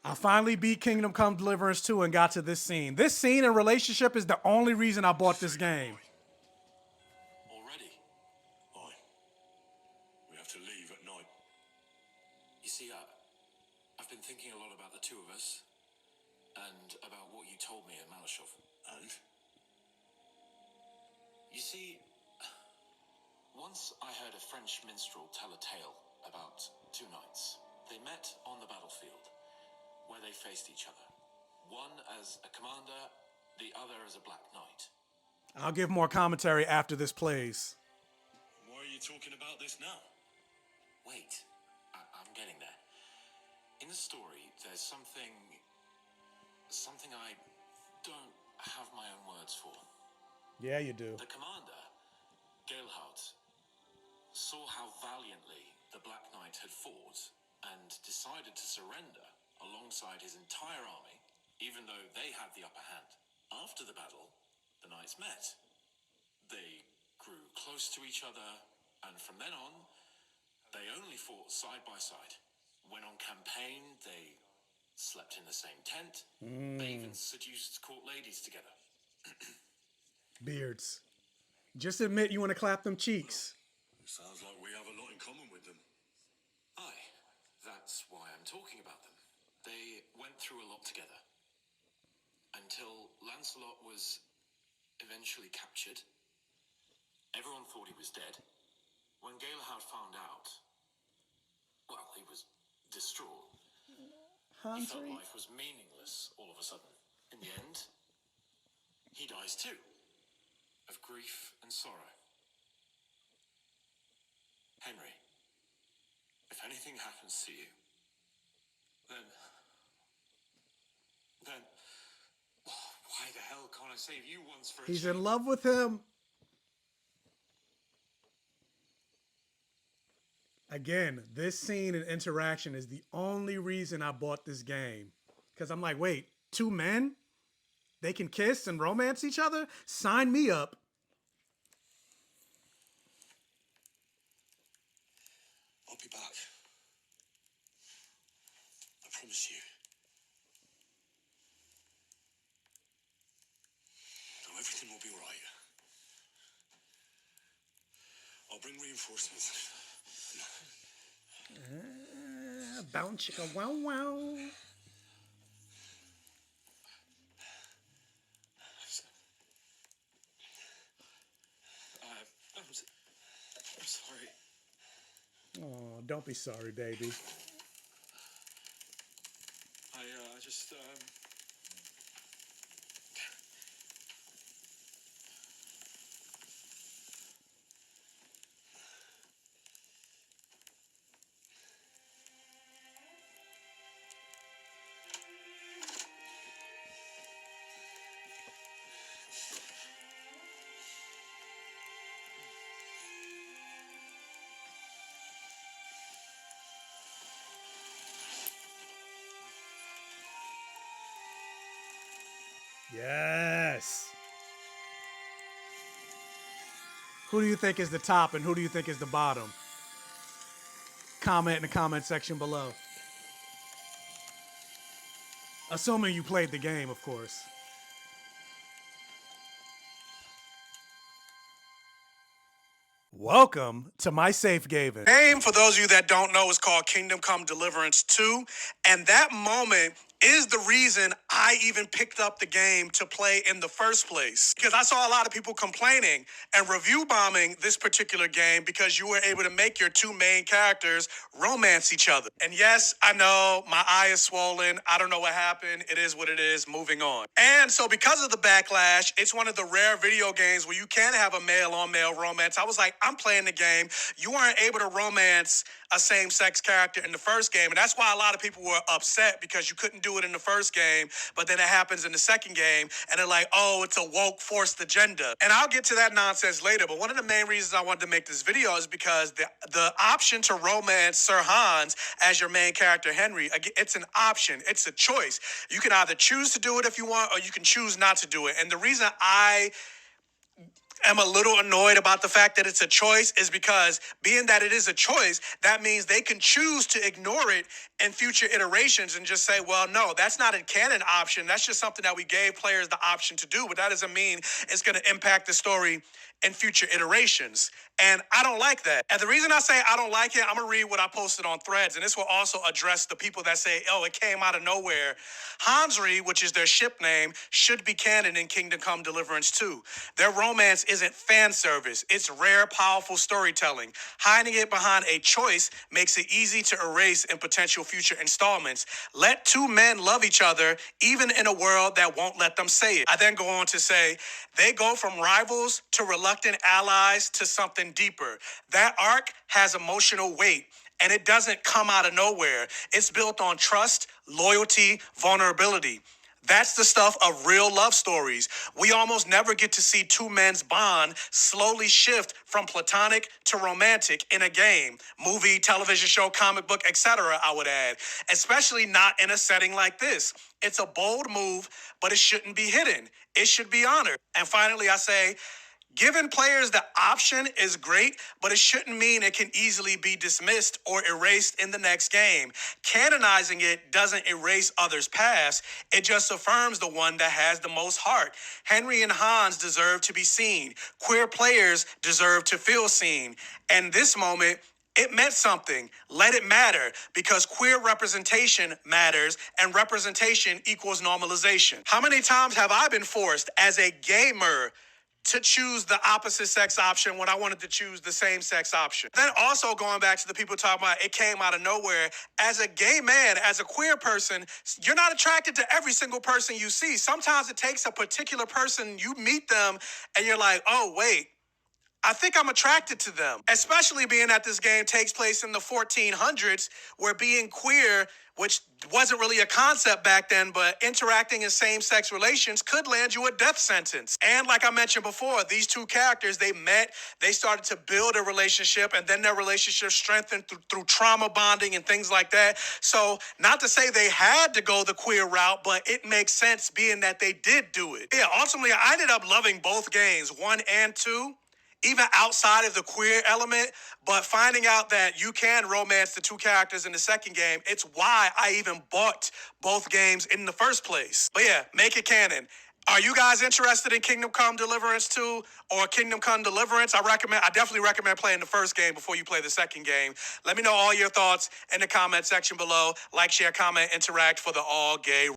I finally beat Kingdom Come Deliverance 2 and got to this scene. This scene and relationship is the only reason I bought this game. Already? Aye. We have to leave at night. You see, I've been thinking a lot about the two of us, and about what you told me at Malashov. And? You see, once I heard a French minstrel tell a tale about two knights. They met on the battlefield, where they faced each other. One as a commander, the other as a black knight. I'll give more commentary after this plays. Why are you talking about this now? Wait, I'm getting there. In the story, there's something I don't have my own words for. Yeah, you do. The commander, Gerhard, saw how valiantly the Black Knight had fought and decided to surrender alongside his entire army, even though they had the upper hand. After the battle, the knights met. They grew close to each other, and from then on, they only fought side by side. When on campaign, they slept in the same tent. They even seduced court ladies together. Beards. Just admit you want to clap them cheeks. It sounds like we have a lot in common with them. Aye, that's why I'm talking about them. They went through a lot together. Until Lancelot was eventually captured. Everyone thought he was dead. When Galahad found out, well, he was distraught. He felt life was meaningless all of a sudden. In the end, he dies too, of grief and sorrow. Henry, if anything happens to you, then why the hell can't I save you once for a He's change? in love with him. Again, this scene and interaction is the only reason I bought this game. Because I'm like, wait, two men? They can kiss and romance each other? Sign me up. I'll be back. I promise you. Now everything will be right. I'll bring reinforcements. Bounce chicka wow wow. I'm sorry. Oh, don't be sorry, baby. I just Yes. Who do you think is the top and who do you think is the bottom? Comment in the comment section below. Assuming you played the game, of course. Welcome to my safe haven. Game, for those of you that don't know, is called Kingdom Come Deliverance 2. And that moment is the reason I even picked up the game to play in the first place. Because I saw a lot of people complaining and review bombing this particular game because you were able to make your two main characters romance each other. And yes, I know my eye is swollen. I don't know what happened. It is what it is. Moving on. And so because of the backlash, it's one of the rare video games where you can have a male-on-male romance. I was like, I'm playing the game. You weren't able to romance a same-sex character in the first game. And that's why a lot of people were upset because you couldn't do it in the first game, but then it happens in the second game, and they're like, oh, it's a woke forced agenda. And I'll get to that nonsense later, but one of the main reasons I wanted to make this video is because the option to romance Sir Hans as your main character, Henry, it's an option. It's a choice. You can either choose to do it if you want, or you can choose not to do it. And the reason I am a little annoyed about the fact that it's a choice is because being that it is a choice, that means they can choose to ignore it in future iterations and just say, well, no, that's not a canon option. That's just something that we gave players the option to do, but that doesn't mean it's going to impact the story in future iterations. And I don't like that. And the reason I say I don't like it, I'm going to read what I posted on Threads, and this will also address the people that say, oh, it came out of nowhere. Hansri, which is their ship name, should be canon in Kingdom Come Deliverance 2. Their romance isn't fan service. It's rare, powerful storytelling. Hiding it behind a choice makes it easy to erase in potential future installments. Let two men love each other, even in a world that won't let them say it. I then go on to say, they go from rivals to reluctant allies to something deeper. That arc has emotional weight, and it doesn't come out of nowhere. It's built on trust, loyalty, vulnerability. That's the stuff of real love stories. We almost never get to see two men's bond slowly shift from platonic to romantic in a game, movie, television show, comic book, etc., I would add. Especially not in a setting like this. It's a bold move, but it shouldn't be hidden. It should be honored. And finally, I say, giving players the option is great, but it shouldn't mean it can easily be dismissed or erased in the next game. Canonizing it doesn't erase others' past. It just affirms the one that has the most heart. Henry and Hans deserve to be seen. Queer players deserve to feel seen. And this moment, it meant something. Let it matter, because queer representation matters, and representation equals normalization. How many times have I been forced as a gamer to choose the opposite sex option when I wanted to choose the same sex option? Then also going back to the people talking about it came out of nowhere. As a gay man, as a queer person, you're not attracted to every single person you see. Sometimes it takes a particular person, you meet them, and you're like, oh, wait, I think I'm attracted to them, especially being that this game takes place in the 1400s, where being queer, which wasn't really a concept back then, but interacting in same-sex relations could land you a death sentence. And like I mentioned before, these two characters, they met, they started to build a relationship, and then their relationship strengthened through trauma bonding and things like that. So not to say they had to go the queer route, but it makes sense being that they did do it. Yeah, ultimately, I ended up loving both games, 1 and 2. Even outside of the queer element, but finding out that you can romance the two characters in the second game, it's why I even bought both games in the first place. But yeah, make it canon. Are you guys interested in Kingdom Come Deliverance 2 or Kingdom Come Deliverance? I definitely recommend playing the first game before you play the second game. Let me know all your thoughts in the comment section below. Like, share, comment, interact for the all gay